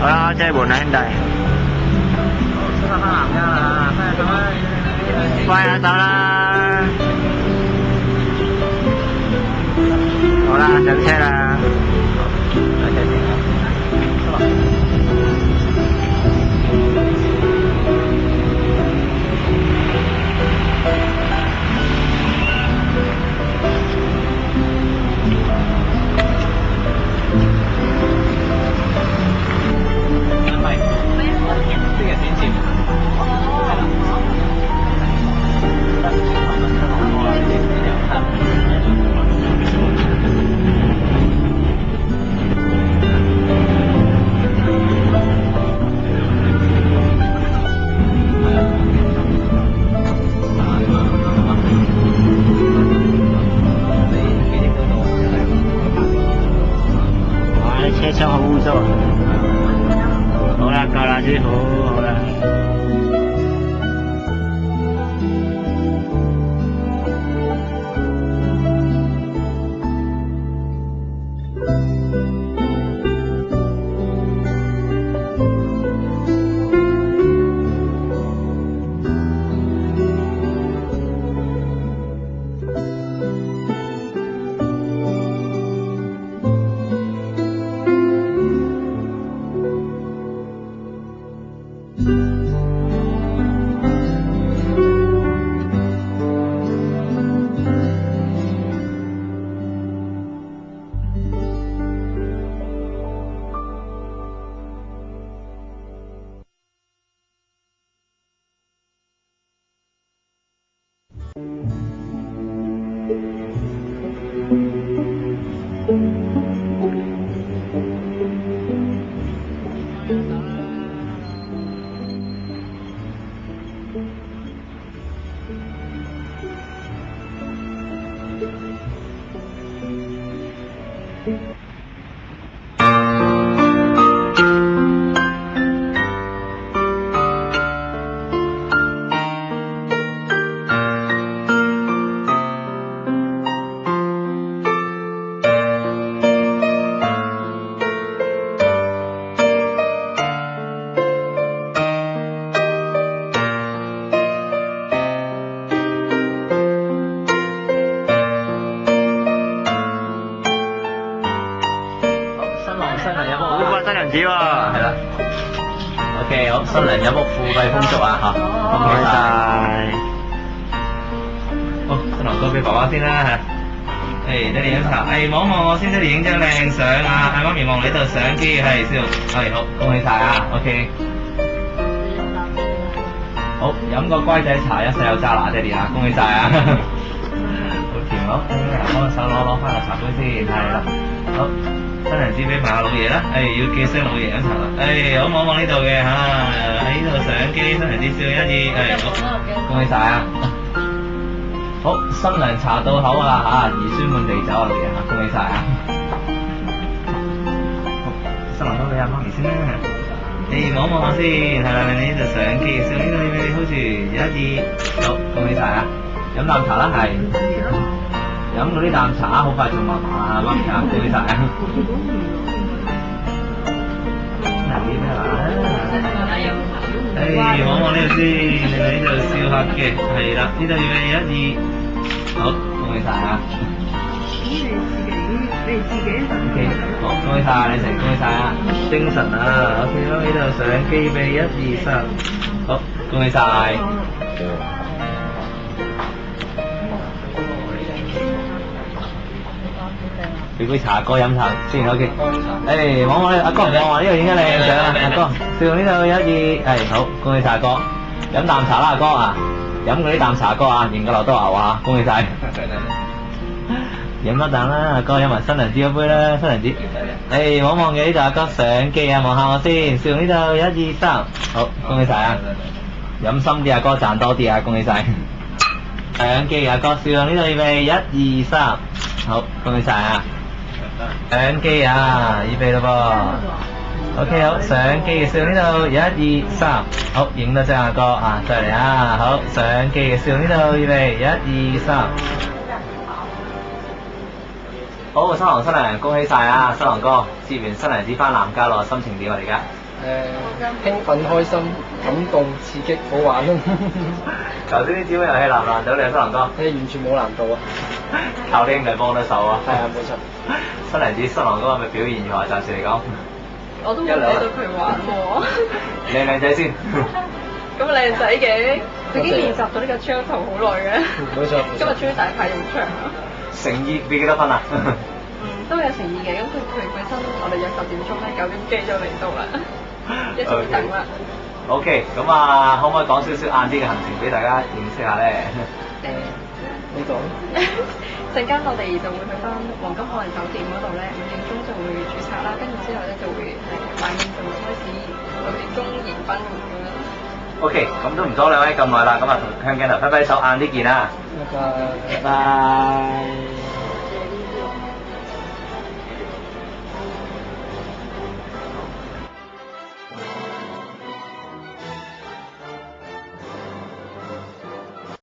好啦，車門啦，兄弟，出發翻南家啦，翻去咁啦。快下手啦！好啦，上車啦！上車先啊！即係先接。哇，啲車窗好污糟啊！好啦，夠啦，師傅，好啦。子喎，係啦。OK， 好，新娘有福富貴豐足啊，嚇，恭喜晒。好，新郎哥俾爸爸先啦嚇。爹哋飲茶，望望我先，爹哋影張靚相啊！媽咪望你度相機，係笑，好，恭喜晒啊 ！OK。好，飲個乖仔茶，一世有揸拿，爹哋啊，恭喜晒啊！好甜好，幫手攞翻個茶杯先，係啦，好。新人紙俾埋阿老爺啦，要記聲老爺飲茶啦，好望望呢度嘅嚇，喺呢度相機，新人紙笑一二，好，恭喜晒啊！好，新娘茶到口啦嚇，兒孫滿地走啊老爺嚇，恭喜晒啊！好，新郎哥俾阿媽咪先啦，望望我先，係啦，你呢度相機，笑呢度你 hold 住，一二，好，恭喜晒啊！飲啖茶啦，係。飲嗰啲啖茶好快就麻麻啊，媽咪啊，恭喜晒啊！嗱啲咩話？望望呢度先，你喺呢度笑下嘅，係啦，呢度要一二，好，恭喜晒啊！你自己 OK， 好，恭喜晒，你成，恭喜晒啊！精神啊 ，OK 咯，呢度相機俾一二三，好，恭喜晒。俾杯茶阿哥飲茶先 OK。望我阿哥唔望我呢度影緊靚相啊，阿哥笑呢度一二，好，恭喜晒阿哥，飲啖茶啦阿哥啊，飲嗰啲啖茶阿哥啊，認個劉德華啊，恭喜晒。飲多啖啦，阿哥飲埋新娘子嗰杯啦，新娘子。望望嘅呢度阿哥相機啊，望下我先，笑呢度一二三，好，恭喜晒啊！飲深啲阿哥賺多啲啊，恭喜晒。相機阿哥笑呢度預備一二三，好，恭喜晒啊！相機啊，預備咯噃 ，OK 好，相機嘅笑呢度一二三，好，影多張阿哥啊，再嚟啊，好，相機嘅笑呢度預備一二三，好，新郎新娘恭喜晒啊，新郎哥接完新娘子翻男家咯，心情點啊而家？興奮、開心、感動、刺激、好玩咯。頭先啲招遊戲難唔難到你啊，新郎哥？完全冇難度啊！靠啲兄弟幫得手啊！係啊，冇錯。新娘子新郎哥係咪表現如何？暫時嚟講，我都冇睇到佢玩喎。靚靚仔先。咁靚仔嘅，佢已經練習咗呢個 trail 圖好耐嘅。冇錯。今日終於大牌用場啦。誠意俾幾多分啊？都有誠意嘅，咁佢本身我哋約10點鐘咧，9點幾就嚟到啦，一直等啦。OK，咁啊，可唔可以講少少晏啲嘅行程俾大家認識下咧？你講。陣間我哋就會去翻黃金海岸酒店嗰度咧，5點鐘就會註冊啦，跟住之後咧就會晚宴就會開始6點鐘迎賓咁樣。OK，咁都唔阻兩位咁耐啦，咁啊同向鏡頭揮揮手，晏啲見啦。拜拜。拜拜。